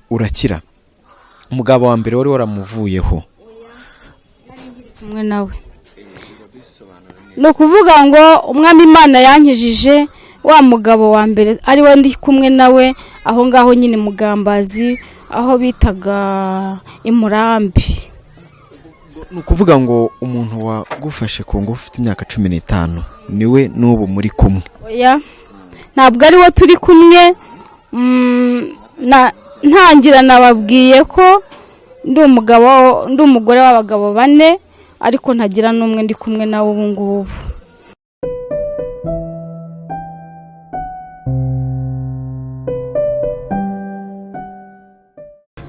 urakira. Umugabo wa mbere wari waramuvuyeho kumwe nawe, no kuvuga ngo umwami Imana yankijije wa mugabo wa mbere ari we ndi kumwe nawe aho ngaho nyine mugambazi aho bitaga imurambi. ni ukuvuga ngo umuntu wagufashe ku ngufu ufite imyaka 15 niwe n'ubu muri kumwe? Oya, ntabwo ari we turi kumwe. Ntangira nababwiye ko ndi umugore w'abagabo 4 ariko ntagira n'umwe ndi kumwe nawe ubu ngubu.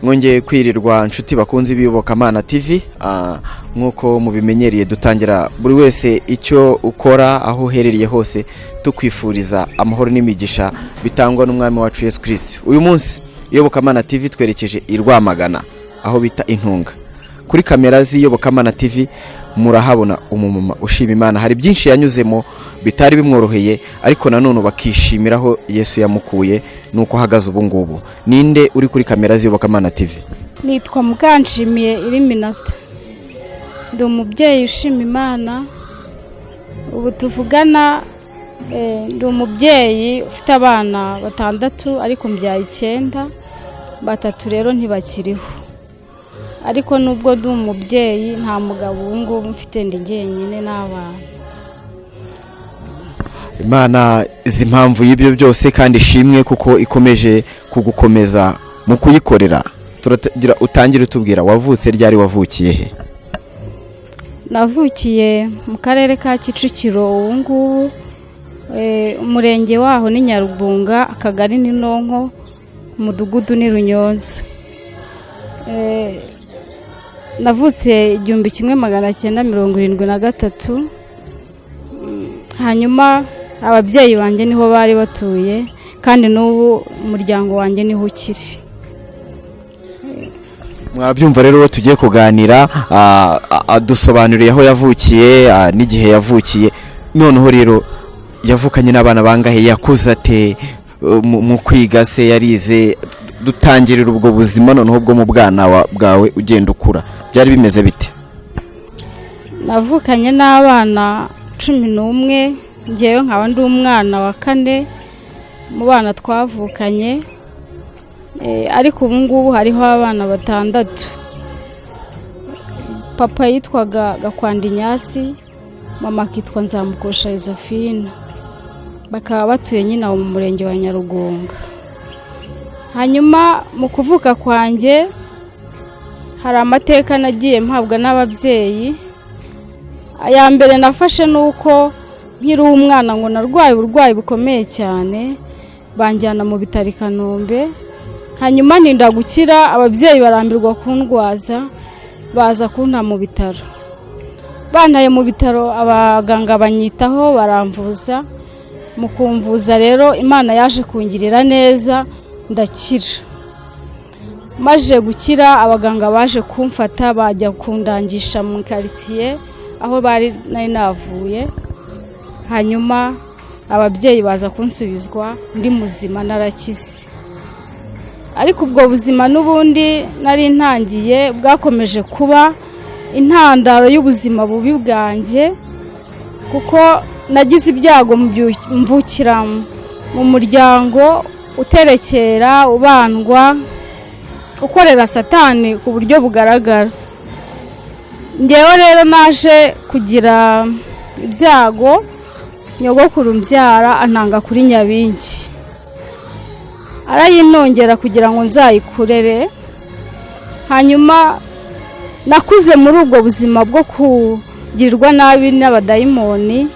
Mwongeye kwirirwa inshuti bakunzi b'iyobokamana TV, nkuko mubimenyereye dutangira buri wese icyo ukora aho uherereye hose tukwifuriza amahoro n'imigisha bitangwa n'umwami wacu Yesu Kristo. Uyu munsi iyobokamana TV twerekeje i Rwamagana aho bita Inkunga. Kuri kamera z'iyobokamana TV murahabona umumama ushima Imana. Hari byinshi yanyuzemo bitari bimworoheye ariko nanone bakishimiraho Yesu yamukuye nuko hagaze ubu ngubu. Ninde uri kuri kamera z'iyobokamana TV? Nitwa Mukanshimiye iri minota. Ndi umubyeyi ushima Imana. Ubu tuvugana ndi umubyeyi ufite abana 6 ariko mbyaye 9, 3 rero ntibakiriho. Ariko nubwo ndi umubyeyi nta mugabo ubu ngubu mfite ndi njyenyine n'abana. Imana izi impamvu y'ibyo byose kandi ishimwe kuko ikomeje kugukomeza mu kuyikorera. Turagira utangire utubwira wavutse ryari, wavukiye he? Navukiye mu karere ka Kicukiro ubu ngubu, umurenge waho ni Nyarubunga, akagari ni Nonko, umudugudu ni Runyonza. Navutse 1973. Hanyuma ababyeyi banjye niho bari batuye kandi n'ubu umuryango wanjye niho ukiri. Mwabyumva rero tugiye kuganira, adusobanuriye aho yavukiye n'igihe yavukiye. Noneho rero yavukanye n'abana bangahe, yakuze ate, mu kwiga se yarize? Dutangirira ubwo buzima noneho bwo mu bwana bwawe ugenda ukura byari bimeze bite? Navukanye n'abana 11, ngewe nkaba ndi umwana wa 4 mu bana twavukanye, ariko ubu ngubu hariho abana 6. Papa yitwaga Gakwandinyazi, mama kitwa Nzamukosha Josephine, bakaba batuye nyine mu murenge wa Nyarugunga. Hanyuma mu kuvuka kwanjye hari amateka nagiye mpabwa n'ababyeyi. Aya mbere nafashe nuko nkiri umwana ngo narwaye uburwayi bukomeye cyane, banjyana mu bitaro Kanombe. Hanyuma ninda gukira, ababyeyi barambirwa kundwaza, baza kunta mu bitaro. Bantaye mu bitaro, abaganga banyitaho baramvuza. Mu kumvuza rero Imana yaje kungirira neza, ndakira. Maje gukira, abaganga baje kumfata bajya kundangisha mu quartier aho bari nari navuye. Hanyuma ababyeyi baza kunsubizwa ndi muzima, narakize. Ariko ubwo buzima n'ubundi nari ntangiye bwakomeje kuba intandaro y'ubuzima bubi bwanjye, kuko nagize ibyago mvukira mu muryango uterekera, ubandwa, ukorera Satani ku buryo bugaragara. Ngewe rero naje kugira ibyago, nyogokuru mbyara antanga kuri Nyabingi, arayinongera kugira ngo nzayikurere. Hanyuma nakuze muri ubwo buzima bwo kugirirwa nabi n'abadayimoni,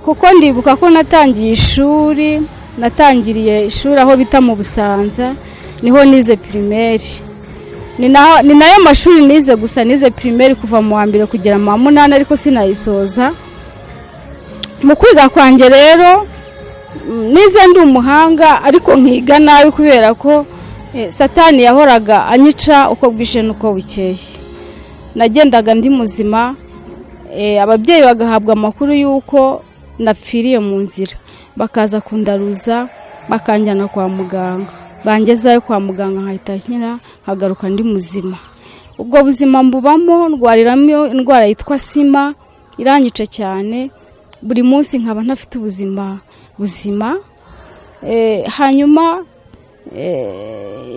kuko ndibuka ko natangiriye ishuri aho bita mu Busanza, niho nize primaire. Ni nayo mashuri nize, gusa nize primaire kuva mu wa 1 kugera mu wa 8 ariko sinayisoza. Mu kwiga kwanjye rero nize ndi umuhanga ariko nkiga nabi kubera ko Satani yahoraga anyica uko bwishe nuko bukeye. Nagendaga ndi muzima, ababyeyi bagahabwa amakuru yuko napfiriye mu nzira, bakaza kundaruza bakanjyana kwa muganga. bangezayo kwa muganga nkahita nkira nkagaruka ndi muzima. Ubwo buzima mbubamo ndwariramo indwara yitwa sima iranyica cyane, buri munsi nkaba ntafite ubuzima buzima. Hanyuma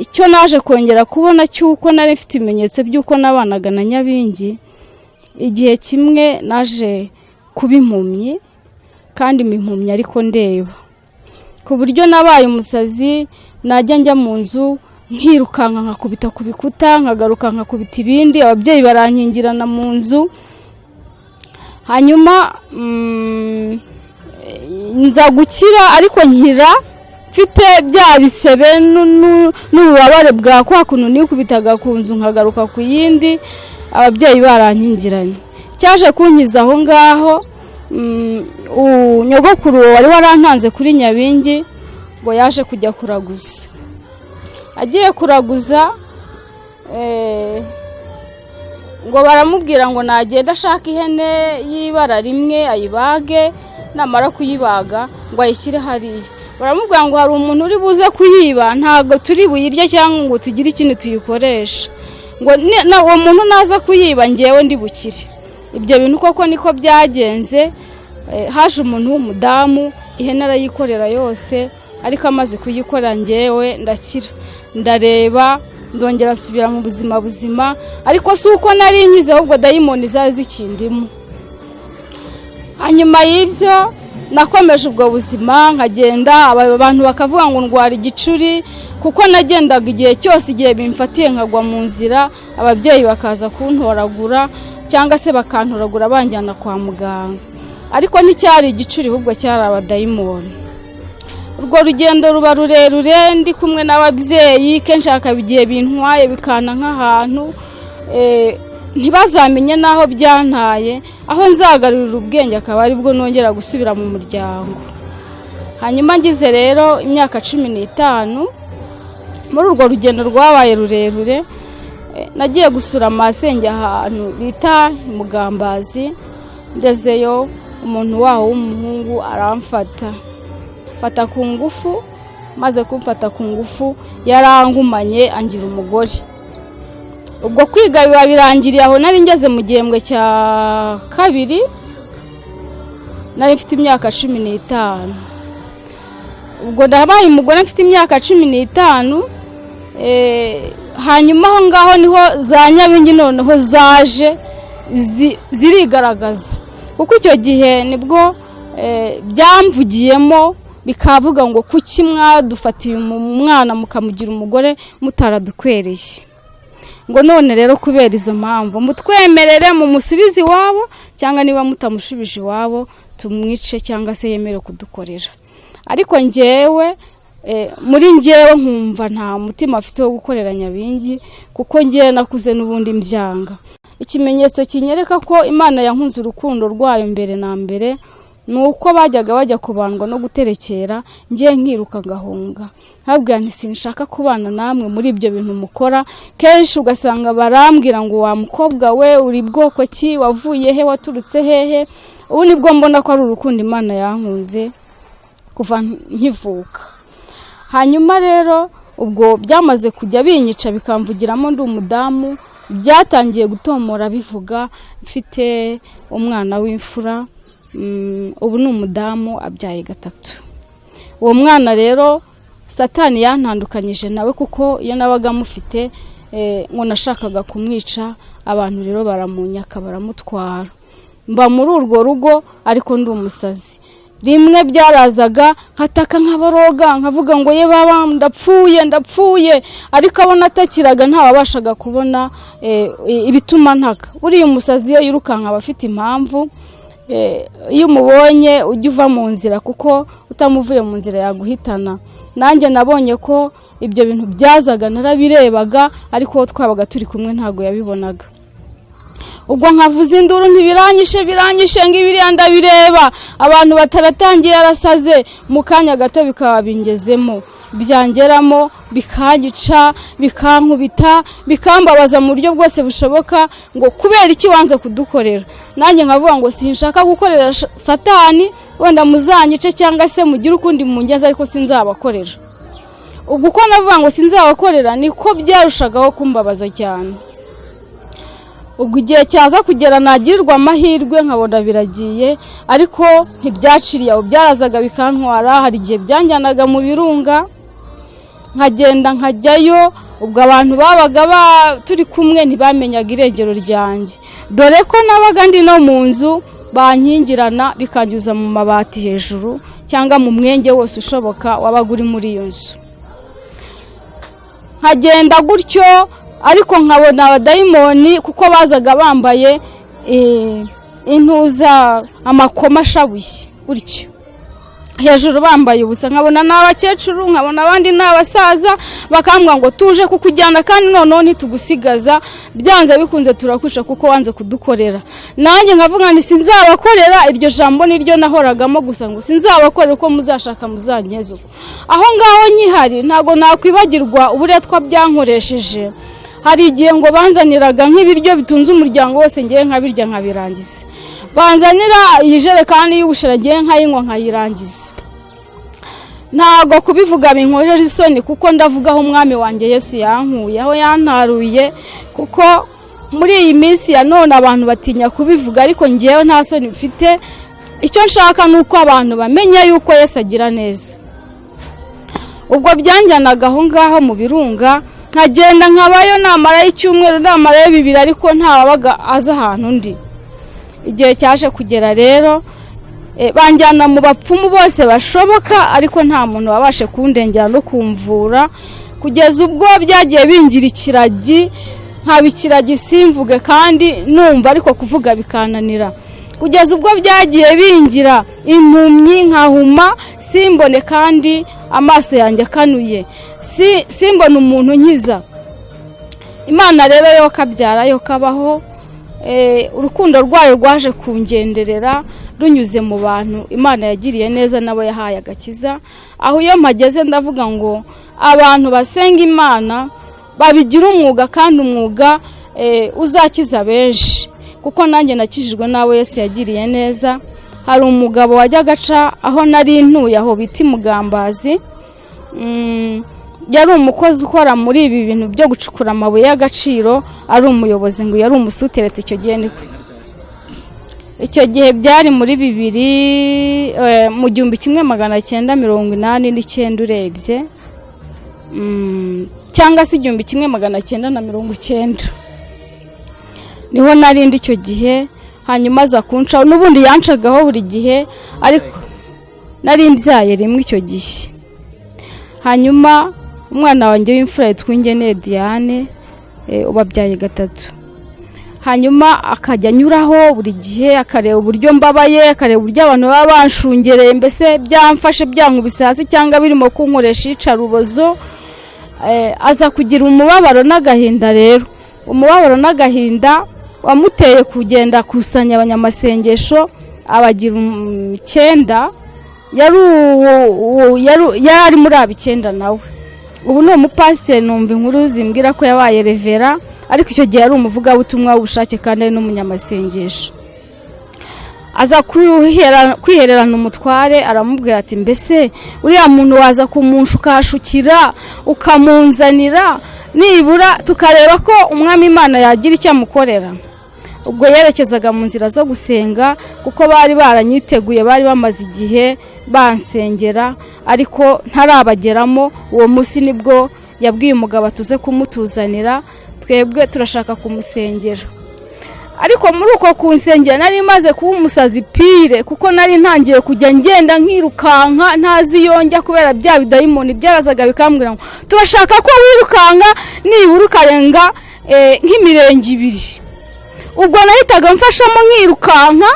icyo naje kongera kubona cyuko nari mfite ibimenyetso by'uko nabanaga na Nyabingi, igihe kimwe naje kuba impumyi, kandi impumyi ariko ndeba, ku buryo nabaye umusazi. Najya njya mu nzu nkirukanka nkakubita ku bikuta, nkagaruka nkakubita ibindi, ababyeyi barankingirana mu nzu. Hanyuma nza gukira, ariko nkira mfite bya bisebe n'ububabare bwa kwa kuntu nikubitaga ku nzu nkagaruka ku yindi, ababyeyi barankingiranye. Cyaje kunkiza aho ngaho, nyogokuru wari warantanze kuri Nyabingi ngo yaje kujya kuraguza. Agiye kuraguza ngo baramubwira ngo nagenda ashaka ihene y'ibara rimwe ayibage, namara kuyibaga ngo ayishyire hariya. Baramubwira ngo hari umuntu uri buze kuyiba, ntago turi buyirye cyangwa ngo tugire ikindi tuyikoresha, ngo uwo muntu naza kuyiba ngewe ndi bukire. Ibyo bintu koko niko byagenze. Haje umuntu w'umudamu, ihene arayikorera yose, ariko amaze kuyikora ngewe ndakira, ndareba, ndongera asubira mu buzima. Ariko si uko nari nkize, ahubwo dayimoni zari zikindimo. Hanyuma y'ibyo nakomeje ubwo buzima, nkagenda, abantu bakavuga ngo ndwara igicuri, kuko nagendaga igihe cyose, igihe bimfatiye nkagwa mu nzira, ababyeyi bakaza kuntoragura cyangwa se bakantoragura banjyana kwa muganga. Ariko nticyari igicuri, ahubwo cyari abadayimoni. Urwo rugendo ruba rurerure, ndi kumwe n'ababyeyi, kenshi hakaba igihe bintwaye bikana nk'ahantu ntibazamenye n'aho byantaye, aho nzagarurira ubwenge akaba aribwo nongera gusubira mu muryango. Hanyuma ngize rero imyaka 15, muri urwo rugendo rwabaye rurerure, nagiye gusura masenge ahantu bita Mugambazi. Ndezeyo, umuntu waho w'umuhungu aramfata ku ngufu, maze kumfata ku ngufu yarangumanye angira umugore. Ubwo kwiga biba birangiriye aho. Nari ngeze mu gihembwe cya 2, nari mfite imyaka 15. Ubwo ndabaye umugore mfite imyaka 15. Hanyuma aho ngaho niho za Nyabingi noneho zaje zirigaragaza, kuko icyo gihe nibwo byamvugiyemo, bikavuga ngo kuki mwadufatiye umwana mukamugira umugore mutaradukwereye, ngo none rero kubera izo mpamvu mutwemerere mumusubize iwabo, cyangwa niba mutamushubije iwabo tumwice cyangwa se yemere kudukorera. Ariko ngewe muri ngewe nkumva nta mutima afite wo gukorera Nyabingi, kuko ngewe nakuze n'ubundi mbyanga. Ikimenyetso kinyereka ko Imana yankunze urukundo rwayo mbere na mbere, nuko bajyaga bajya kubandwa no guterekera, ngiye nkiruka ngahunga, habwa nti sinshaka kubana namwe muri ibyo bintu mukora. Kenshi ugasanga barambwira ngo wa mukobwa we uri bwoko ki, wavuye he, waturutse hehe. Ubu nibwo mbona ko ari urukundo Imana yankunze kuva nkivuka. Hanyuma rero ubwo byamaze kujya binyica bikamvugiramo ndi umudamu, byatangiye gutomora bivuga mfite umwana w'imfura. Ubu ni umudamu abyaye 3. Uwo mwana rero Satani yantandukanyije nawe, kuko iyo nabaga mufite ngo nashakaga kumwica, abantu rero baramunyaka baramutwara. Mba muri urwo rugo ariko ndi umusazi. Rimwe byarazaga nkataka nk'abaroga, nkavuga ngo ye baba ndapfuye, ariko abona atakiraga ntawabashaga kubona ibituma ntaka. Buriya umusazi iyo yirukanka aba afite impamvu. Iyo umubonye ujya uva mu nzira, kuko utamuvuye mu nzira yaguhitana. Nanjye nabonye ko ibyo bintu byazaga, narabirebaga, ariko twabaga turi kumwe ntago yabibonaga. Ubwo nkavuza induru biranyishe ngibiriya ndabireba, abantu bataratangiye arasaze, mu kanya gato bikaba bingezemo, byangeramo bikanyica, bikankubita, bikambabaza mu buryo bwose bushoboka, ngo kubera iki wanze kudukorera. Nanjye nkavuga ngo sinshaka gukorera Satani, wenda muzanyice cyangwa se mugire ukundi mungenza, ariko sinzabakorera. ubwo uko navuga ngo sinzabakorera niko byarushagaho kumbabaza cyane. Ubwo igihe cyaza kugera nagirirwa amahirwe nkabona biragiye, ariko ntibyaciriye aho, byarazaga bikantwara. Hari igihe byanjyanaga mu birunga nkagenda nkajyayo, ubwo abantu babaga turi kumwe ntibamenyaga irengero ryanjye, dore ko nabaga ndi no mu nzu bankingirana bikanyuza mu mabati hejuru cyangwa mu mwenge wose ushoboka wabaga uri muri iyo nzu. Nkagenda gutyo, ariko nkabona abadayimoni kuko bazaga bambaye intuza amakoma ashabuye gutyo hejuru, bambaye ubusa. Nkabona n'abakecuru, nkabona abandi n'abasaza, bakambwira ngo tuje kukujyana kandi noneho ntitugusigaza, byanze bikunze turakwica kuko wanze kudukorera. Nanjye nkavuga nti sinzabakorera, iryo jambo niryo nahoragamo gusa ngo sinzabakorera uko muzashaka muzanyezo. Aho ngaho nyihari ntago nakwibagirwa uburetwa byankoresheje. Hari igihe ngo banzaniraga nk'ibiryo bitunze umuryango wose, ngiye nkabirya nkabirangiza. Banzanira ijerekani y'ubushera, ngiye nkayinywa nkayirangiza. Ntago kubivuga binkojeje isoni, kuko ndavugaho umwami wanjye Yesu yankuye, aho yantaruye, kuko muri iyi minsi ya none abantu batinya kubivuga, ariko ngiyeho nta soni mfite. Icyo nshaka nuko abantu bamenya yuko Yesu agira neza. Ubwo byanjyanaga aho ngaho mu birunga, nkagenda nkabayo, namarayo icyumweru, namarayo 2, ariko ntawabaga aza ahantu ndi. Igihe cyaje kugera rero, banjyana mu bapfumu bose bashoboka, ariko nta muntu wabashe kundengera no kumvura, kugeza ubwo byagiye bingira ikiragi, nkabikiragi simvuge kandi numva, ariko kuvuga bikananira. Kugeza ubwo byagiye bingira impumyi, nkahuma simbone kandi amaso yanjye akanuye, simbone umuntu nkiza. Imana rero yo kabyara yo kabaho, urukundo rwayo rwaje kungenderera runyuze mu bantu Imana yagiriye neza, nabo yahaye agakiza. Aho iyo mpageze ndavuga ngo abantu basenga Imana babigira umwuga, kandi umwuga uzakiza benshi, kuko nanjye nakijijwe n'abo Yesu yagiriye neza. Hari umugabo wajya gaca aho nari ntuye, aho biti Mugambazi, yari umukozi ukora muri ibi bintu byo gucukura amabuye y'agaciro, ari umuyobozi, ngo yari umusuteretse. Icyo gihe byari muri 1989 urebye, cyangwa se 1990 niho narindi icyo gihe. Hanyuma aza kunca, n'ubundi yancagaho buri gihe, ariko nari mbyaye rimwe icyo gihe. Hanyuma umwana wanjye w'imfura yitwa Diane, ubabyaye 3. Hanyuma akajya anyuraho buri gihe, akareba uburyo mbabaye, akareba uburyo abantu baba banshungereye, mbese byamfashe byankubise hasi cyangwa birimo kunkoresha icarubozo. Aza kugira umubabaro n'agahinda. Rero umubabaro n'agahinda wamuteye kugenda kusanya abanyamasengesho, abagira 9. yari muri 9 nawe. Ubu ni umupasiteri, numva inkuru zimbwira ko yabaye revera, ariko icyo gihe yari umuvugabutumwa w'ubushake kandi ari n'umunyamasengesho. Aza kwihererana umutware, aramubwira ati mbese uriya muntu waza kumunsha ukashukira ukamunzanira, nibura tukareba ko umwami Imana yagira icyo amukorera. Ubwo yerekezaga mu nzira zo gusenga, kuko bari baranyiteguye, bari bamaze igihe bansengera, ariko ntarabageramo. Uwo munsi nibwo yabwiye umugabo tuze kumutuzanira, twebwe turashaka kumusengera. Ariko muri uko kunsengera nari maze kuba umusazi pire, kuko nari ntangiye kujya ngenda nkirukanka ntazi yonjya, kubera bya bidayimoni byarazaga bikambwira ngo turashaka ko wirukanka nibura ukarenga nk'imirenge 2. Ubwo nahitaga mfashamo nkirukanka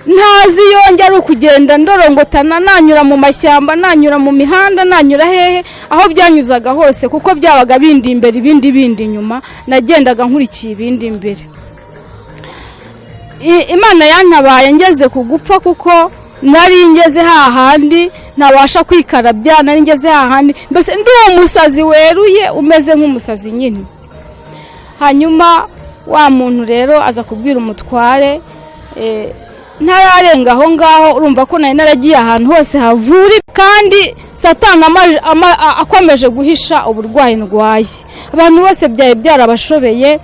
ntazi yonjya, ari ukugenda ndorongotana, nanyura mu mashyamba, nanyura mu mihanda, nanyura hehe, aho byanyuzaga hose, kuko byabaga bindi imbere ibindi inyuma, nagendaga nkurikiye ibindi imbere. Imana yantabaye ngeze kugupfa, kuko nari ngeze hahandi ntabasha kwikarabya, nari ngeze hahandi mbese ndi umusazi weruye, umeze nk'umusazi nyine. Hanyuma wa muntu rero aza kubwira umutware, ntararenga aho ngaho, urumva ko nari naragiye ahantu hose havuri, kandi satani akomeje guhisha uburwayi ndwaye. Abantu bose byari byarabashobeye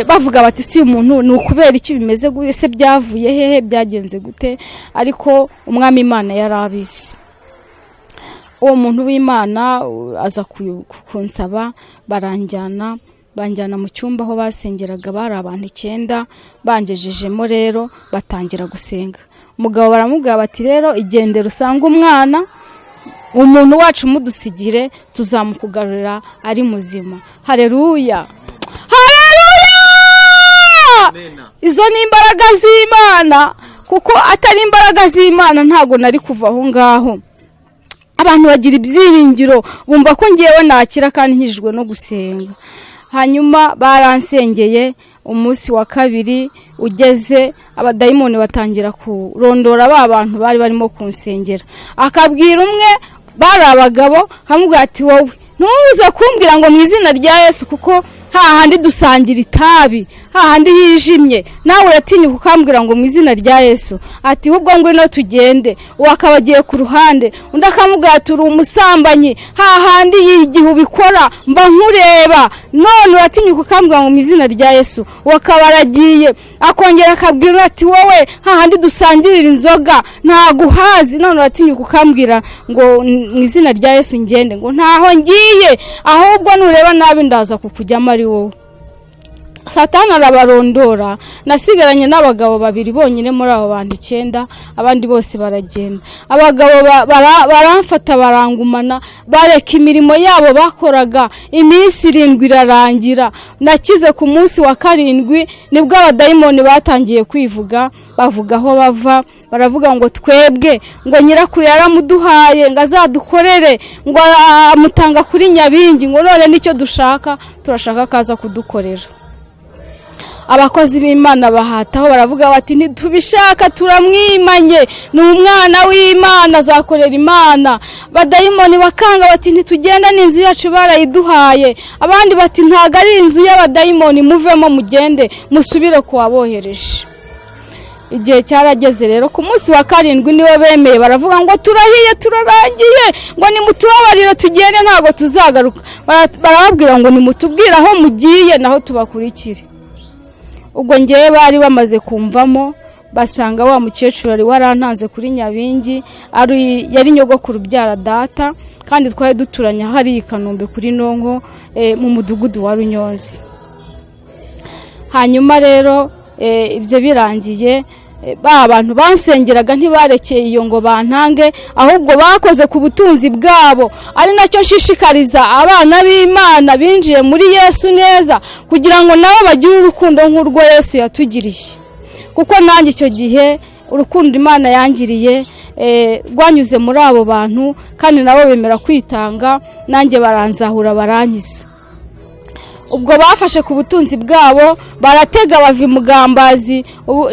bavuga bati si umuntu ni ukubera iki bimeze gute, se byavuye hehe, byagenze gute, ariko umwami Imana yarabizi. Uwo muntu w'Imana aza kunsaba, banjyana mu cyumba aho basengeraga, bari abantu 9 bangejejemo rero batangira gusenga. Umugabo baramubwira bati rero igendere usanga umwana, umuntu wacu mudusigire tuzamukugarurira ari muzima. Haleluya, izo ni imbaraga z'Imana, kuko atari imbaraga z'Imana ntago nari kuva aho ngaho. Abantu bagira ibyiringiro bumva ko ngiyewe nakira kandi nkijwe no gusenga. Hanyuma baransengeye, umunsi wa 2 ugeze abadayimoni batangira kurondora ba bantu bari barimo kunsengera. Akabwira umwe, bari abagabo, kamubwira ati wowe ntuze kumbwira ngo mu izina rya Yesu, kuko hahandi dusangira itabi, hahandi hijimye, nawe uratinyuka ukambwira ngo mu izina rya Yesu. Ati ubwo ngwino tugende. Uwo akaba agiye ku ruhande, undi akamubwira ati uri umusambanyi, hahandi igihe ubikora mba nkureba, none uratinyuka ukambwira ngo mu izina rya Yesu. Uwo akaba aragiye, akongera akabwira ati wowe hahandi dusangirira inzoga ntaguhazi, none uratinyuka ukambwira ngo mu izina rya Yesu ngende. Ngo ntaho ngiye, ahubwo nureba nabi ndaza kukujyamo ari wowe. Satani arabarondora, nasigaranye n'abagabo 2 bonyine muri abo bantu 9, abandi bose baragenda. Abagabo baramfata barangumana, bareka imirimo yabo bakoraga, iminsi 7 irarangira. Nakize ku munsi wa 7 nibwo abadayimoni batangiye kwivuga, bavuga aho bava, baravuga ngo twebwe ngo nyirakuru yaramuduhaye ngo azadukorere, ngo amutanga kuri Nyabingi, ngo none nicyo dushaka, turashaka kaza kudukorera. Abakozi b'Imana bahataho baravuga bati ntitubishaka, turamwimanye, ni umwana w'Imana azakorera Imana. Badayimoni bakanga bati ntitugenda, n'inzu yacu barayiduhaye. Abandi bati ntago ari inzu y'abadayimoni, muvemo mugende musubire kuwabohereje. Igihe cyarageze rero, ku munsi wa 7 niwe bemeye, baravuga ngo turahiye turarangiye, ngo nimutubabarire tugende ntago tuzagaruka. Barababwira ngo nimutubwira aho mugiye naho tubakurikire. Ubwo ngiye bari bamaze kumvamo, basanga wa mukecuru ari warantanze kuri Nyabingi, yari nyogokuru byara data, kandi twari duturanye hari i Kanombe kuri Nonko mu mudugudu wa Runyonzi. Hanyuma rero ibyo birangiye, ba abantu bansengeraga ntibarekeye iyo ngo bantange, ahubwo bakoze ku butunzi bwabo. Ari nacyo nshishikariza abana b'Imana binjiye muri Yesu neza, kugira ngo nabo bagire urukundo nk'urwo Yesu yatugiriye. Kuko nanjye icyo gihe urukundo Imana yangiriye rwanyuze muri abo bantu, kandi nabo bemera kwitanga, nanjye baranzahura barankiza. Ubwo bafashe ku butunzi bwabo, baratega bava Mugambazi,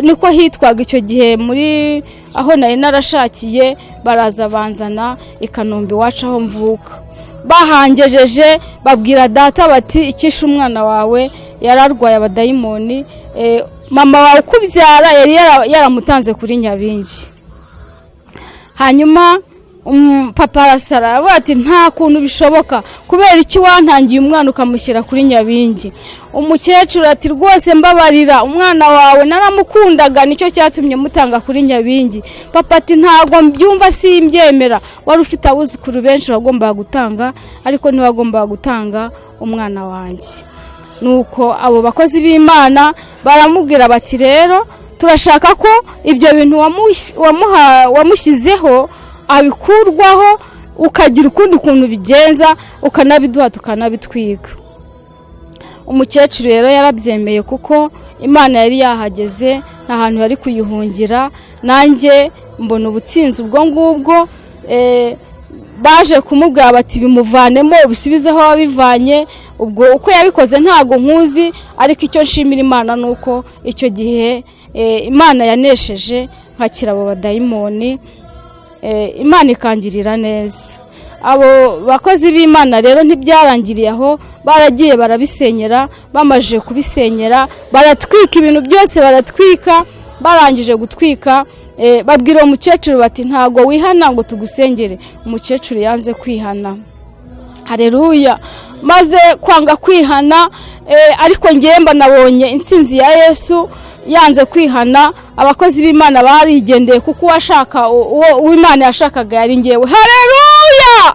niko hitwaga icyo gihe muri aho nari narashakiye, baraza banzana i Kanombe wacu aho mvuka. Bahangejeje babwira data bati ikisha umwana wawe yararwaye abadayimoni, mama wawe kubyara yari yaramutanze kuri Nyabingi. Hanyuma papa arasara ati nta kuntu bishoboka, kubera iki wantangiye umwana ukamushyira kuri Nyabingi. Umukecuru ati rwose mbabarira, umwana wawe naramukundaga, nicyo cyatumye mutanga kuri Nyabingi. Papa ati ntago mbyumva, simbyemera, wari ufite abuzukuru benshi bagomba gutanga, ariko ntibagomba gutanga umwana wanjye. Nuko abo bakozi b'Imana baramubwira bati rero turashaka ko ibyo bintu wamushyizeho abikurwaho, ukagira ukundi kuntu bigenza, ukanabiduha tukanabitwiga. Umukecuru rero yarabyemeye, kuko Imana yari yahageze, nta hantu yari kuyihungira. Nanjye mbona ubutsinzi ubwo ngubwo, baje kumubwira bati bimuvanemo ubisubizeho wabivanye. Ubwo uko yabikoze ntago nkuzi, ariko icyo nshimira Imana nuko icyo gihe Imana yanesheje nkakira abo badayimoni, Imana ikangirira neza. Abo bakozi b'Imana rero ntibyarangiriye aho, baragiye barabisenyera. Bamaje kubisenyera baratwika ibintu byose, baratwika. Barangije gutwika babwira uwo mukecuru bati ntago wihana ngo tugusengere. Umukecuru yanze kwihana. Haleluya. Maze kwanga kwihana, ariko ngiye mba nabonye intsinzi ya Yesu. Yanze kwihana, abakozi b'Imana barigendeye kuko washaka uwo Imana yashakaga yari ngewe. Haleluya.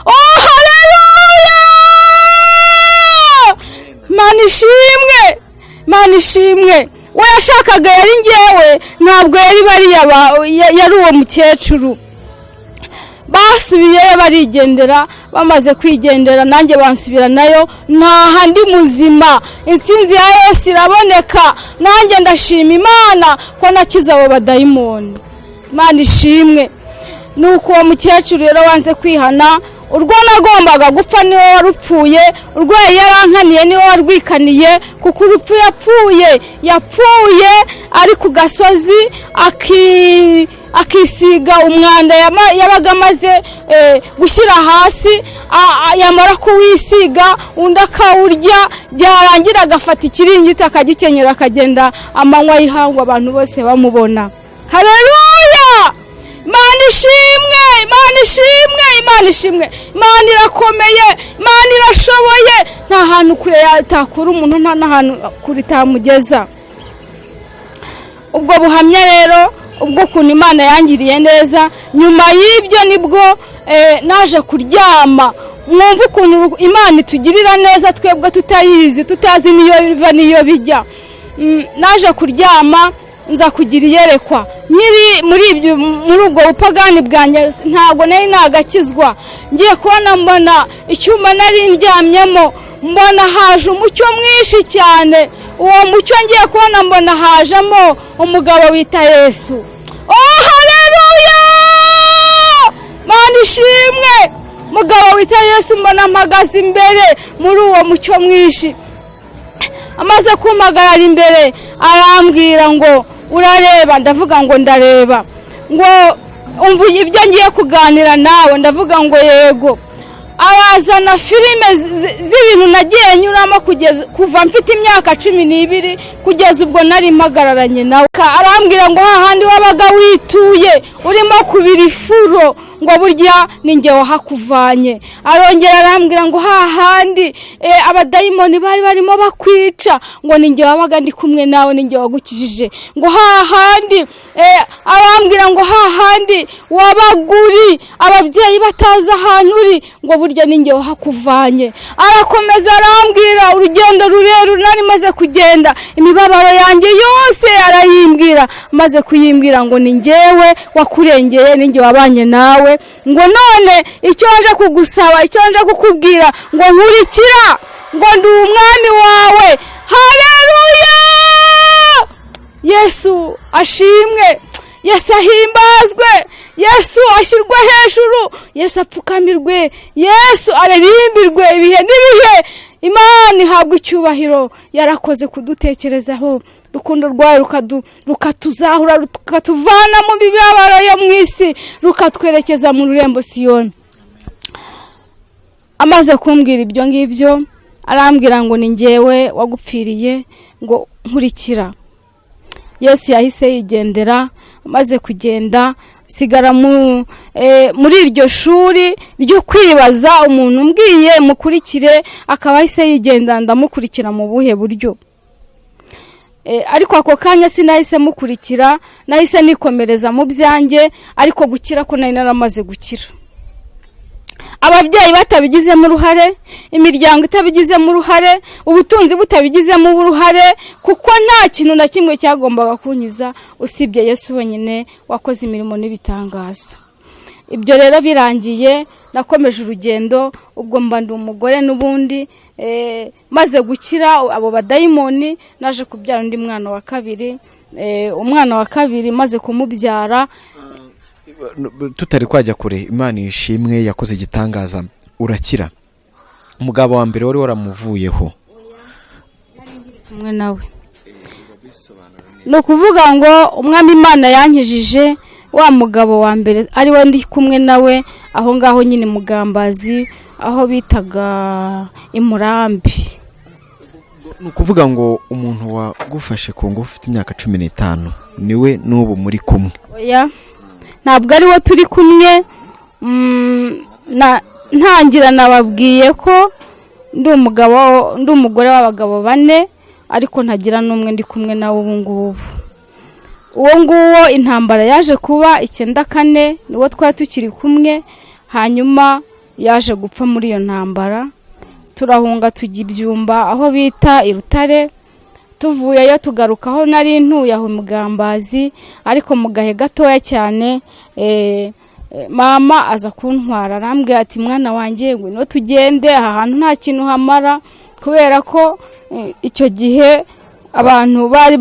Oh haleluya. Imana ishimwe. We yashakaga yari ngewe, ntabwo yari yari uwo mukecuru. Basubiye barigendera, bamaze kwigendera nanjye bansubira nayo, nta handi muzima. Intsinzi ya Yesu iraboneka, nanjye ndashima Imana ko nakiza abo badayimoni. Imana ishimwe. Nuko uwo mukecuru rero wanze kwihana, urwo nagombaga gupfa niwe warupfuye, urwo yarankaniye niwe warwikaniye, kuko urupfu yapfuye ari ku gasozi akisiga umwanda yabaga amaze gushyira hasi, yamara kuwisiga undi akawurya, byarangira agafata ikiringiti akagikenyera akagenda amanywa y'ihangwa abantu bose bamubona. Haleluya. Imana ishimwe. Imana irakomeye, Imana irashoboye, nta hantu kure yatakura umuntu, nta n'ahantu kure itamugeza. Ubwo buhamya rero, ubwo kuntu Imana yangiriye neza, nyuma y'ibyo nibwo naje kuryama. Mwumva ukuntu Imana itugirira neza twebwe tutayizi, tutazi niyo biva niyo bijya. Naje kuryama, nza kugira iyerekwa. Nyiri muri ubwo bupagani bwanjye ntabwo nari nagakizwa. Ngiye kubona mbona icyuma nari ndyamyemo, mbona haje umucyo mwinshi cyane. Uwo mucyo ngiye kubona mbona hajemo umugabo wita Yesu. Oh haleluya. Imana ishimwe. Umugabo wita Yesu mbona mpagaze imbere muri uwo mucyo mwinshi. Amaze kumpagarara imbere arambwira ngo urareba? Ndavuga ngo ndareba. Ngo umva ibyo ngiye kuganira nawe? Ndavuga ngo yego. Arazana filime z'ibintu nagiye nyuramo kuva mfite imyaka 12 kugeza ubwo nari mpagararanye nawe. Arambwira ngo hahandi wabaga wituye urimo kubira ifuro, ngo burya ninjye wahakuvanye. Arongera arambwira ngo hahandi abadayimoni bari barimo bakwica, ngo ninjye wabaga ndi kumwe nawe, ninjye wagukijije. Ngo hahandi arambwira ngo hahandi wabaguri ababyeyi bataza ahantu uri, ngo burya ninjye wahakuvanye. Arakomeza arambwira urugendo rurerure nari maze kugenda, imibabaro yanjye yose arayimbwira. Maze kuyimbwira ngo ninjyewe wakurengeye, ninjye wabanye nawe. Ngo none icyo nje kugusaba, icyo nje kukubwira, ngo nkurikira, ngo ndi umwami wawe. Haleluya. Yesu ashimwe, Yesu ahimbazwe, Yesu ashyirwe hejuru, Yesu apfukamirwe, Yesu aririmbirwe ibihe n'ibihe. Imana ihabwa icyubahiro, yarakoze kudutekerezaho. Rukundo rwayo rukatuzahura, rukatuvana mu bibabaro yo mu isi, rukatwerekeza mu rurembo Siyoni. Amaze kumbwira ibyo ngibyo, arambwira ngo ninjyewe wagupfiriye, ngo nkurikira. Yesu yahise yigendera. Amaze kugenda sigara muri iryo shuri ryo kwibaza, umuntu umbwiye mukurikire akaba ahise yigenda, ndamukurikira mu buhe buryo? Ariko ako kanya sinahise mukurikira, nahise nikomereza mu byanjye, ariko gukira ko nari naramaze gukira. Ababyeyi batabigizemo uruhare, imiryango itabigizemo uruhare, ubutunzi butabigizemo uruhare, kuko nta kintu na kimwe cyagombaga kunkiza usibye Yesu wenyine wakoze imirimo n'ibitangaza. Ibyo rero birangiye, nakomeje urugendo. Ubwo mba ndi umugore n'ubundi, maze gukira abo badayimoni, naje kubyara undi mwana wa kabiri. Umwana wa kabiri maze kumubyara, tutari kwajya kure, Imana ishimwe yakoze igitangaza, urakira. Umugabo wa mbere wari waramuvuyeho, umwe nawe. No kuvuga ngo umwami Imana yankijije wa mugabo wa mbere ari we ndi kumwe nawe aho ngaho nyine Mugambazi, aho bitaga Imurambi. ni ukuvuga ngo umuntu wagufashe ku ngufu ufite imyaka 15 niwe n'ubu muri kumwe? Oya, ntabwo ari we turi kumwe. Ntangira nababwiye ko ndi umugore w'abagabo 4 ariko ntagira n'umwe ndi kumwe nawe ubu ngubu. Uwo nguwo intambara yaje kuba 94 niwo twari tukiri kumwe, hanyuma yaje gupfa muri iyo ntambara. Turahunga tujya ibyumba aho bita irutare, tuvuyeyo tugaruka aho nari ntuye aho Mugambazi, ariko mu gahe gatoya cyane mama aza kuntwara, arambwira ati mwana wanjye ngwino tugende, aha hantu nta kintu hamara, kubera ko icyo gihe abantu bari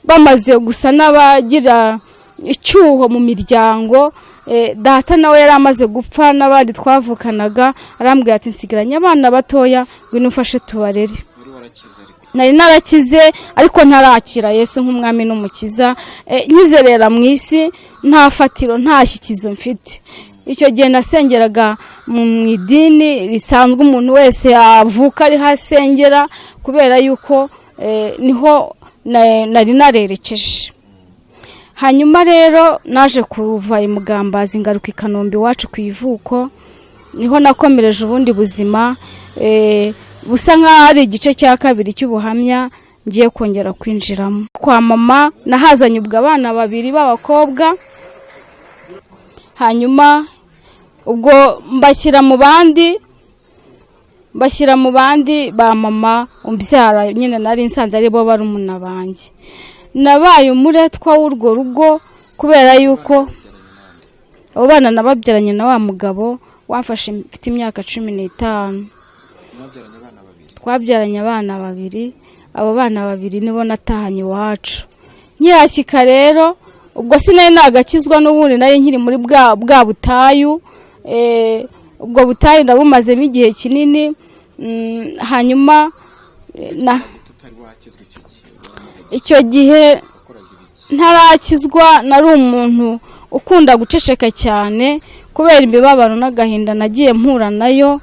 bamaze gusa n'abagira icyuho mu miryango. Data nawe yari amaze gupfa n'abandi twavukanaga, arambwira ati nsigaranye abana batoya ngwino ufashe tubarere. Nari narakize ariko ntarakira Yesu nk'umwami n'umukiza, nkizerera mu isi nta fatiro nta shyikizo mfite. Icyo gihe nasengeraga mu idini risanzwe umuntu wese avuka ari hasengera, kubera yuko niho nari narerekeje. Hanyuma rero naje kuva i Mugambazi ngaruka i Kanombe iwacu ku ivuko, niho nakomereje ubundi buzima busa nk'aho ari igice cya kabiri cy'ubuhamya ngiye kongera kwinjiramo. Kwa mama nahazanye ubwo abana 2 b'abakobwa, hanyuma ubwo mbashyira mu bandi ba mama umbyara nyine nari nsanze ari bo barumuna banjye. Nabaye umuretwa w'urwo rugo kubera yuko abo bana nababyaranye na wa mugabo wafashe mfite imyaka 15. Twabyaranye abana 2, abo bana 2 nibo natahanye iwacu. Nyirashyika rero ubwo sinari nagakizwa n'ubundi nari nkiri muri bwa butayu, ubwo butayu ndabumazemo igihe kinini. Hanyuma icyo gihe ntarakizwa, nari umuntu ukunda guceceka cyane kubera imibabaro n'agahinda nagiye mpura nayo.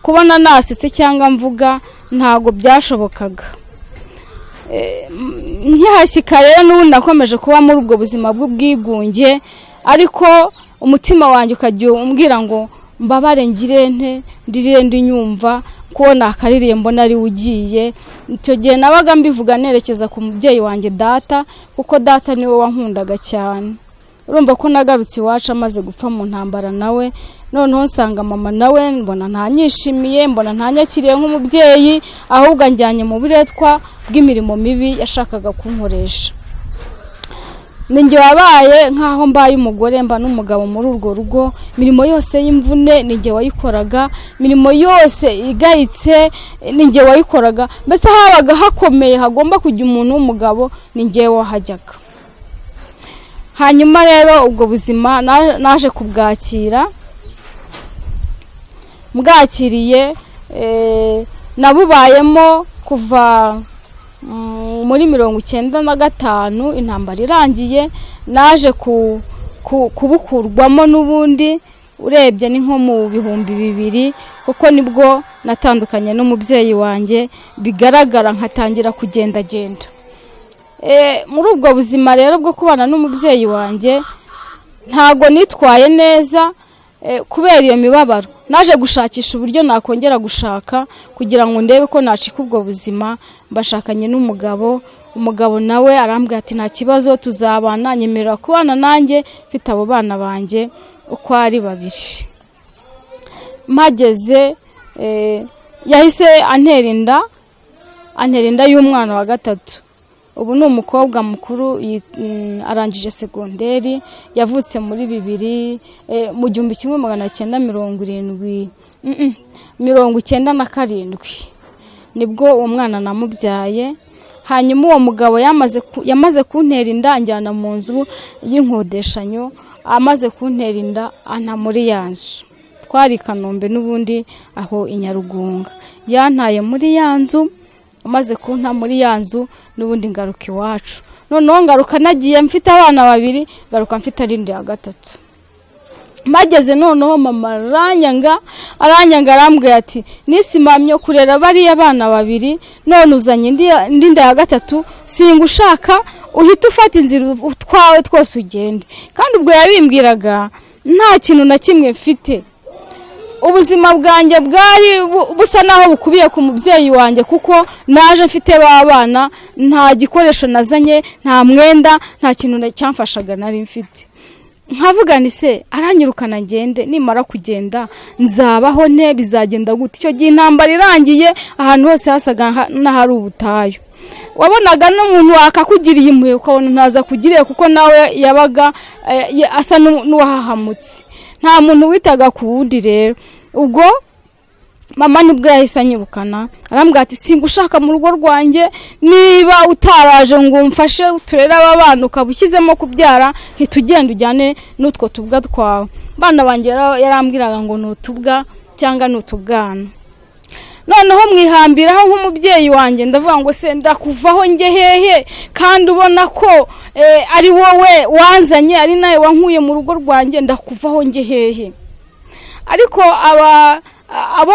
Kubona nasetse cyangwa mvuga ntago byashobokaga. Nkihashyika rero n'ubundi nakomeje kuba muri ubwo buzima bw'ubwigunge, ariko umutima wanjye ukajya umbwira ngo mbabare ngire nte ndirire ndinyumva ko nakaririye mbona ari ugiye. Icyo gihe nabaga mbivuga nerekeza ku mubyeyi wanjye Data, kuko Data niwe wankundaga cyane. Urumva ko nagarutse iwacu amaze gupfa mu ntambara nawe, noneho nsanga mama nawe mbona ntanyishimiye, mbona ntanyakiriye nk'umubyeyi, ahubwo anjyanye mu buretwa bw'imirimo mibi yashakaga kunkoresha. Ninjye wabaye nkaho mbaye umugore mba n'umugabo muri urwo rugo. Imirimo yose y'imvune ninjye wayikoraga, imirimo yose igayitse ninjye wayikoraga. Mbese habaga hakomeye hagomba kujya umuntu w'umugabo ninjye wahajyaga. Hanyuma rero ubwo buzima naje kubwakira, mbwakiriye nabubayemo kuva muri 95 intambara irangiye. Naje kubukurwamo n'ubundi, urebye ni nko mu 2000, kuko nibwo natandukanye n'umubyeyi wanjye bigaragara nkatangira kugenda. Muri ubwo buzima rero bwo kubana n'umubyeyi wanjye ntago nitwaye neza kubera iyo mibabaro. Naje gushakisha uburyo nakongera gushaka kugira ngo ndebe ko nacika ubwo buzima. Mbashakanye n'umugabo, umugabo nawe arambwira ati nta kibazo tuzabana, nyemerera kubana nanjye mfite abo bana banjye uko ari 2. Mageze yahise antera inda y'umwana wa 3. Ubu ni umukobwa mukuru, arangije segonderi, yavutse muri 1997 nibwo uwo mwana namubyaye. Hanyuma uwo mugabo yamaze kuntera inda njyana mu nzu y'inkodeshanyo. Amaze kuntera inda ana muri yanzu, twari Kanombe n'ubundi aho inyarugunga. Yantaye muri yanzu, amaze kunta muri yanzu n'ubundi ngaruka iwacu. Noneho ngaruka nagiye mfite abana 2, ngaruka mfite arindi ya 3. mageze noneho mama aranyanga arambwira ati nisimamye kurera bari abana babiri none uzanye indi nda ya gatatu singushaka uhita ufata inzira utwawe twose ugende. kandi ubwo yabimbwiraga nta kintu na kimwe mfite, ubuzima bwanjye bwari busa naho bukubiye ku mubyeyi wanjye kuko naje mfite babana, nta gikoresho nazanye, nta mwenda, nta kintu cyamfashaga nari mfite. nkavuga ni se aranyirukana ngende, nimara kugenda nzabaho ne bizagenda gute? Icyo gihe intambara irangiye ahantu hose hasaga n'ahari ubutayu, wabonaga n'umuntu wakakugiriye impuhwe ukabona ntaza kugiriye kuko nawe yabaga asa n'uwahahamutse, nta muntu witaga ku wundi. rero ubwo mama nibwo yahise anyirukana arambwira ati singushaka mu rugo rwanjye, niba utaraje ngo umfashe turere aba bana ukabushyizemo kubyara hitugenda ujyane n'utwo tubwa twawe. bana banjye yarambwiraga ngo nutubwa cyangwa nutubwana. noneho mwihambiraho nk'umubyeyi wanjye ndavuga ngo se ndakuvaho nge hehe kandi ubona ko ari wowe wanzanye ari nawe wankuye mu rugo rwanjye, ndakuvaho nge hehe? ariko abo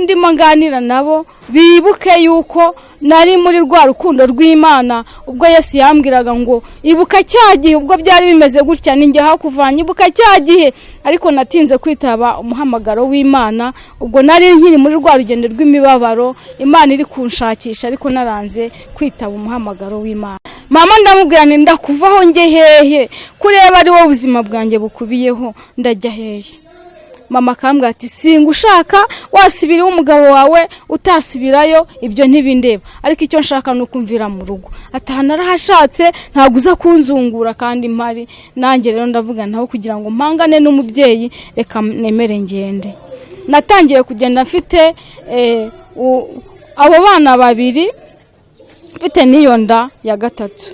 ndimo nganira nabo bibuke yuko nari muri rwa rukundo rw'Imana. ubwo Yesu yambwiraga ngo ibuka cyagihe ubwo byari bimeze gutya ninjye hakuvanye, ibuka cyagihe. ariko natinze kwitaba umuhamagaro w'Imana, ubwo nari nkiri muri rwa rugendo rw'imibabaro, Imana iri kunshakisha ariko naranze kwitaba umuhamagaro w'Imana. mama ndamubwira nti ndakuvaho nge hehe kureba ari wowe ubuzima bwanjye bukubiyeho, ndajya hehe? mama akambwira ati singushaka, wasubira umugabo wawe utasubirayo ibyo ntibindeba, ariko icyo nshaka nukumvira mu rugo. atahana narahashatse ntago uza kunzungura kandi mpari. nanjye rero ndavuga naho kugira ngo mpangane n'umubyeyi reka nemere ngende. natangiye kugenda mfite abo bana babiri, mfite n'iyo nda ya gatatu.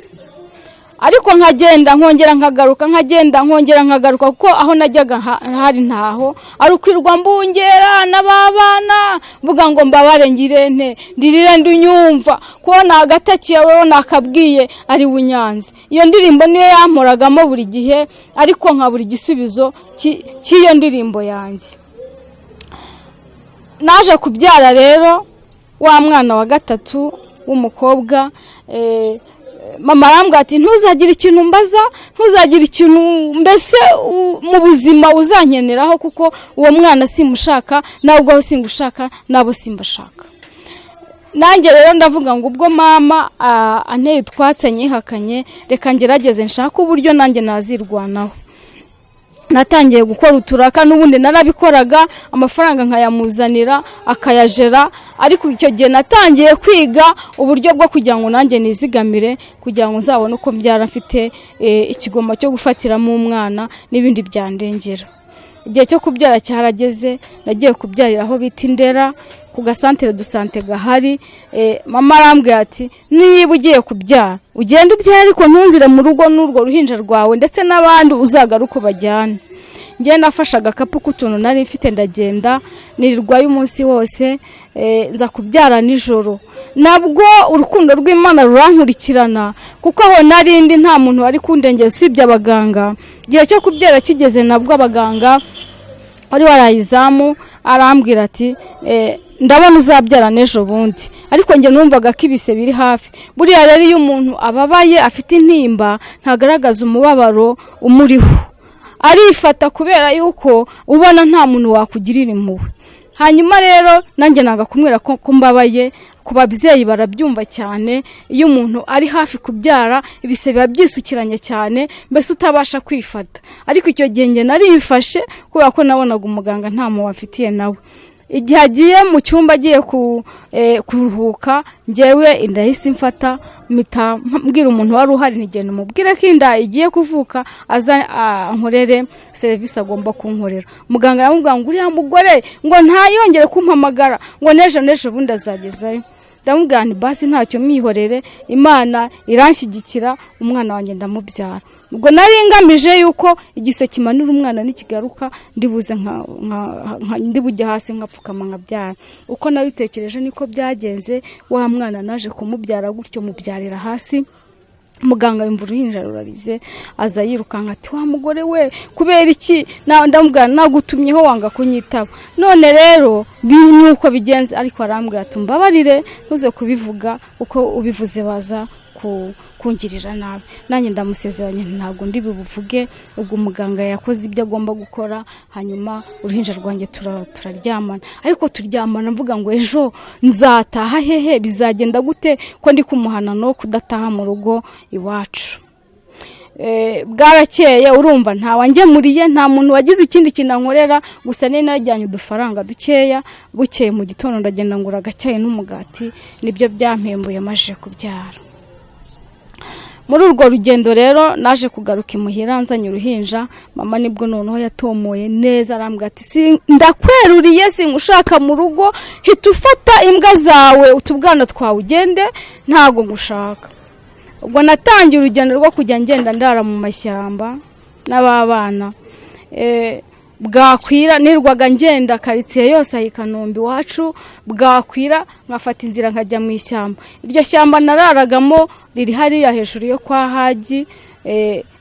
ariko nkagenda nkongera nkagaruka, nkagenda nkongera nkagaruka kuko aho najyaga hari ntaho, ari ukwirwa mbungera n'ababana mvuga ngo mbabare ngirente ndirire ndunyumva ko nagatakiye wowe nakabwiye ari bunyanze. iyo ndirimbo niyo yamporagamo buri gihe, ariko nka buri gisubizo cy'iyo ndirimbo yanjye. naje kubyara rero wa mwana wa gatatu w'umukobwa, mama arambwira ati ntuzagire ikintu mbaza, ntuzagire ikintu mbese mu buzima uzankeneraho kuko uwo mwana simushaka, nawe ubwo singushaka nabo simbashaka. nanjye rero ndavuga ngo ubwo mama anteye twatse nyihakanye, reka ngerageze nshaka uburyo nanjye nazirwanaho. natangiye gukora uturaka, n'ubundi narabikoraga amafaranga nkayamuzanira akayajera, ariko icyo gihe natangiye kwiga uburyo bwo kugira ngo nanjye nizigamire kugira ngo nzabone uko mbyara mfite ikigoma cyo gufatiramo umwana n'ibindi byandengera. igihe cyo kubyara cyarageze, nagiye kubyarira aho bita Indera ku gasantere dusante gahari. mama arambwira ati niba ugiye kubyara ugenda ubyara ariko ntunzire mu rugo n'urwo ruhinja rwawe ndetse n'abandi uzagaruka bajyana. ngiye nafashe agakapu k'utuntu nari mfite ndagenda nirirwayo umunsi wose, nza kubyara nijoro. nabwo urukundo rw'Imana rurankurikirana kuko aho narindi nta muntu wari kundengera usibye abaganga. igihe cyo kubyara kigeze, nabwo abaganga wari warayizamu arambwira ati ndabona uzabyara n'ejo bundi, ariko njye numvaga ko ibise biri hafi. buriya rero iyo umuntu ababaye afite intimba ntagaragaza umubabaro umuriho, arifata kubera yuko ubona nta muntu wakugirira impuhwe. hanyuma rero nanjye nanga kumwira ko mbabaye. ku babyeyi barabyumva cyane, iyo umuntu ari hafi kubyara ibise biba byisukiranye cyane, mbese utabasha kwifata. ariko icyo gihe njye narifashe kubera ko nabonaga umuganga nta muntu wafitiye nawe. igihe agiye mu cyumba agiye kuruhuka, njyewe inda yahise imfata, mpita mbwira umuntu wari uhari ntigenda umubwire ko inda igiye kuvuka aza ankorere serivisi agomba kunkorera. muganga aramubwira ngo uriya mugore ngo ntayongere kumpamagara ngo n'ejo bundi azagezayo. ndamubwira nti basi ntacyo mwihorere, Imana iranshyigikira, umwana wanjye ndamubyara. ubwo nari ngamije yuko igise kimanura umwana n'ikigaruka ndibuze ndibujya hasi nkapfukama nkabyara. uko nabitekereje niko byagenze, wa mwana naje kumubyara gutyo mubyarira hasi. muganga yumva uruhinja rurarize aza yirukanka ati wa mugore we kubera iki ndamubwira nagutumyeho wanga kunyitaba none rero nuko bigenze ariko arambwira ati mbabarire ntuze kubivuga uko ubivuze baza kungirira nabi nanjye ndamusezeranye ntabwo ndi bibuvuge ubwo muganga yakoze ibyo agomba gukora hanyuma uruhinja rwanjye turaryamana ariko turyamana mvuga ngo ejo nzataha hehe bizagenda gute ko ndi kumuhana no kudataha mu rugo iwacu bwarakeye urumva nta wangemuriye nta muntu wagize ikindi kintu ankorera gusa nari najyanye udufaranga dukeya bukeye mu gitondo ndagenda ngura agacyayi n'umugati nibyo byampembuye maje kubyara muri urwo rugendo rero naje kugaruka imuhira nzanye uruhinja mama nibwo noneho yatomoye neza arambwira ati ndakweruriye singushaka mu rugo hita ufata imbwa zawe utubwana twawe ugende ntago ngushaka ubwo natangiye urugendo rwo kujya ngenda ndara mu mashyamba n'ababana bwakwira nirwaga ngenda karitsiye yose ayi Kanombe iwacu bwakwira nkafata inzira nkajya mu ishyamba iryo shyamba nararagamo riri hariya hejuru yo kwa Haji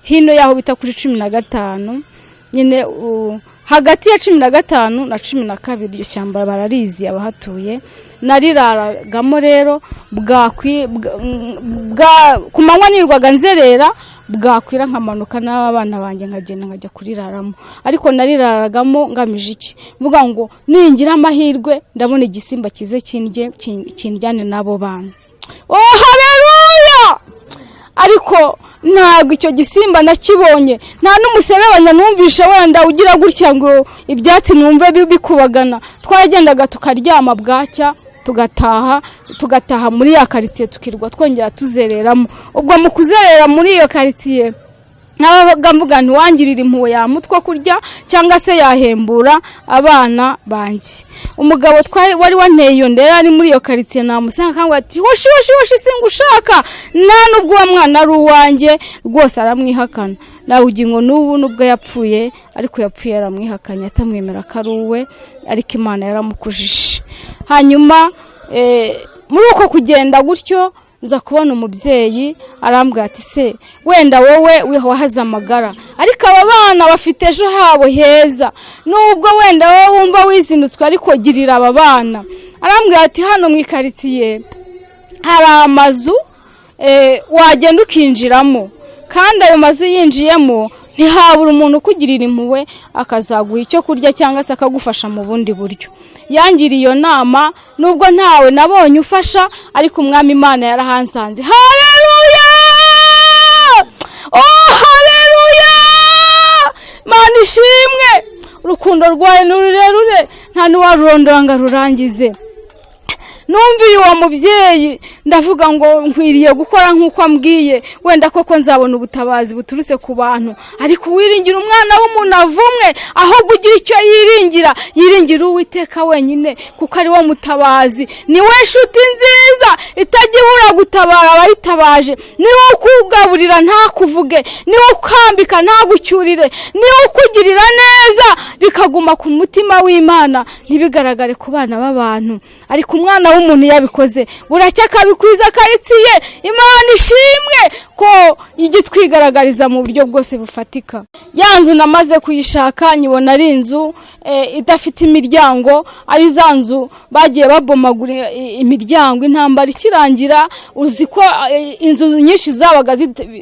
hino yaho bita kuri 15 nyine hagati ya 15 na 12 iryo shyamba bararizi abahatuye nariraragamo rero kumanywa nirwaga nzerera bwakwira nkamanuka n'abana banjye nkagenda nkajya kuriraramo ariko nariraragamo ngamije iki mvuga ngo ningira amahirwe ndabona igisimba kize kinjyane nabo bana haleluya ariko ntabwo icyo gisimba nakibonye nta n'umuserebanya numvishe wenda ugira gutya ngo ibyatsi numve bikubagana twaragendaga tukaryama bwacya tugataha muri ya karitsiye tukirwa twongera tuzereramo ubwo mu kuzerera muri iyo karitsiye nabaga mvuga ntiwangirira impuhwe yamutwa kurya cyangwa se yahembura abana banjye umugabo wari wanteye iyo ndera ari muri iyo karitsiye namusanga kandi ati hoshi singushaka nta nubwo uwo mwana ari uwanjye rwose aramwihakana nawe ugingo n'ubu nubwo yapfuye ariko yapfuye aramwihakanya atamwemera ko ari uwe ariko Imana yaramukujije hanyuma muri uko kugenda gutyo nza kubona umubyeyi arambwira ati se wenda wowe wahaze amagara ariko aba bana bafite ejo habo heza nubwo wenda wowe wumva wizinutswe ariko girira aba bana arambwira ati hano mu ikaritsiye hari amazu wagenda ukinjiramo kandi ayo mazu yinjiyemo ntihabura umuntu ukugirira impuhwe akazaguha icyo kurya cyangwa se akagufasha mu bundi buryo yangiriye iyo nama nubwo ntawe nabonye ufasha ariko umwami Imana yarahansanze haleluya haleluya Imana ishimwe urukundo rwawe n'ururerure nta n'uwarurondora ngo rurangize numviye uwo mubyeyi ndavuga ngo nkwiriye gukora nk'uko ambwiye wenda koko nzabona ubutabazi buturutse ku bantu ariko wiringira umwana w'umuntu avumwe ahubwo ugira icyo yiringira Uwiteka wenyine kuko ari wo mutabazi ni we nshuti nziza itajya ibura gutabara abayitabaje ni we ukugaburira ntakuvuge ni we ukambika ntagucyurire ni we ukugirira neza bikaguma ku mutima w'Imana ntibigaragare ku bana b'abantu ariko umwana w'umuntu yabikoze buracya akabikwiza karitsiye Imana ishimwe ko igitwigaragariza mu buryo bwose bufatika yanzu namaze kuyishaka nyibona ari inzu idafite imiryango ari za nzu bagiye babomagura imiryango intambara ikirangira uzi ko inzu nyinshi zabaga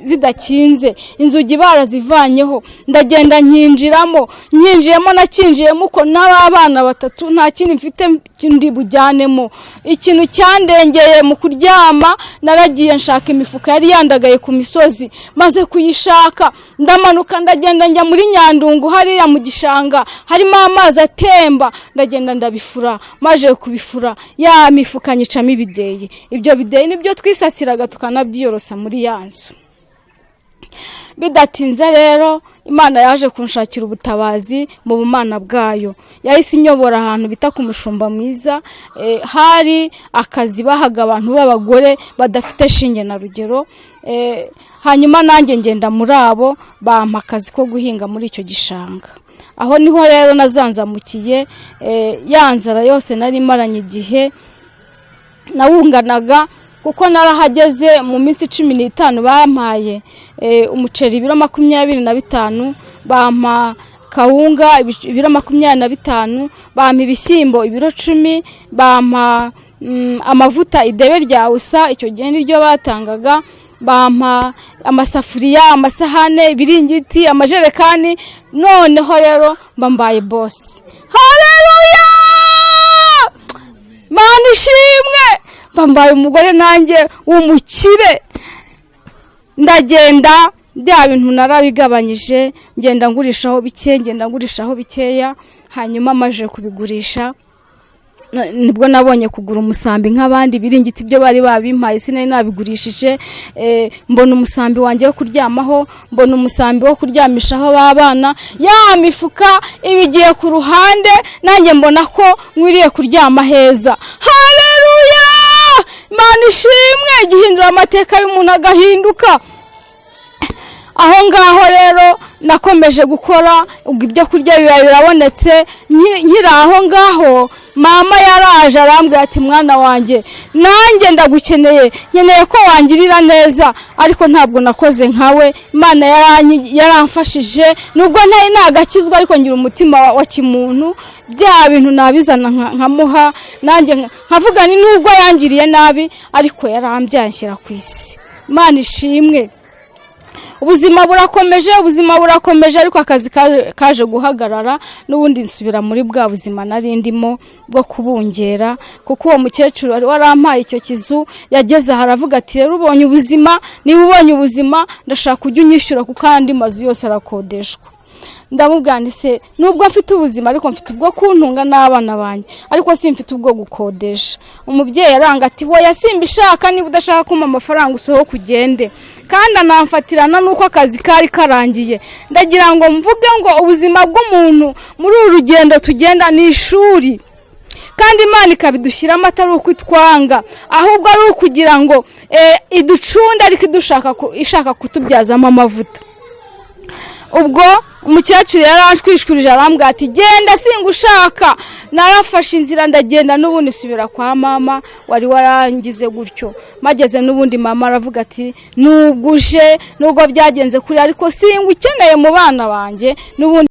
zidakinze inzugi barazivanyeho ndagenda nyinjiyemo nakinjiyemo uko n'abana batatu nta kindi mfite ndi bujyanemo ikintu cyandengeye mu kuryama naragiye nshaka imifuka yari yandagaye ku misozi maze kuyishaka ndamanuka ndagenda njya muri Nyandungu hariya mu gishanga harimo amazi atemba ndagenda ndabifura maje kubifura ya mifuka nyicamo ibideyi ibyo bideyi nibyo twisasiraga tukanabyiyorosa muri yanzu bidatinze rero Imana yaje kunshakira ubutabazi mu bumana bwayo yahise inyobora ahantu bita ku mushumba mwiza hari akazi bahaga abantu b'abagore badafite shinge na rugero hanyuma nanjye ngenda muri abo bampa akazi ko guhinga muri icyo gishanga aho niho rero nazanzamukiye yanzara yose nari maranye igihe nawunganaga kuko narahageze mu minsi 15 bampaye umuceri ibiro 25, bampa kawunga ibiro 25, bampa ibishyimbo ibiro 10, bampa amavuta idebe rya usa, icyo gihe niryo batangaga, bampa amasafuriya, amasahane, ibiringiti, amajerekani. Noneho rero mbambaye bose. Haleluya! Mana ishimwe, mbambaye umugore nanjye w'umukire. Ndagenda bya bintu narabigabanyije, ngenda ngurishaho bikeya, hanyuma maje kubigurisha nibwo nabonye kugura umusambi nk'abandi, biringiti byo bari babimpaye sinari nabigurishije. Mbona umusambi wanjye wo kuryamaho, mbona umusambi wo kuryamishaho babana, ya mifuka ibigiye ku ruhande, nanjye mbona ko nkwiriye kuryama heza. Haleluya! Imana ishimwe, gihindura amateka y'umuntu agahinduka. Aho ngaho rero nakomeje gukora, ubwo ibyo kurya biba birabonetse. Nkira aho ngaho mama yaraje arambwira ati mwana wanjye, nanjye ndagukeneye, nkeneye ko wangirira neza, ariko ntabwo nakoze nkawe. Imana yaramfashije, nubwo ntari nagakizwa ariko ngira umutima wa kimuntu, bya bintu nabizana nkamuha, nanjye nkavuga ni nubwo yangiriye nabi ariko yarambyanshyira ku isi. Imana ishimwe. Ubuzima burakomeje ariko akazi kaje guhagarara, n'ubundi nsubira muri bwa buzima nari ndimo bwo kubungera, kuko uwo mukecuru wari warampaye icyo kizu yageze haravuga ati rero ubonye ubuzima, niba ubonye ubuzima ndashaka kujya unyishyura kuko andi mazu yose arakodeshwa. Ndamubwira se nubwo mfite ubuzima ariko mfite ubwo kuntunga n'abana banjye, ariko simfite ubwo gukodesha. Umubyeyi aranga ati woya simbishaka, niba udashaka kumpa amafaranga usoho kugende, kandi anamfatirana nuko akazi kari karangiye. Ndagira ngo mvuge ngo ubuzima bw'umuntu muri uru rugendo tugenda ni ishuri, kandi Imana ikabidushyiramo atari uko itwanga, ahubwo ari ukugira ngo iducunde, ariko ishaka kutubyazamo amavuta. Ubwo umukecuru yaranshwishkurije arambwira ati genda singushaka. Narafashe inzira ndagenda, n'ubundi subira kwa mama wari warangize gutyo. Mageze n'ubundi mama aravuga ati nubwo byagenze kuri ariko singukeneye mu bana banjye, n'ubundi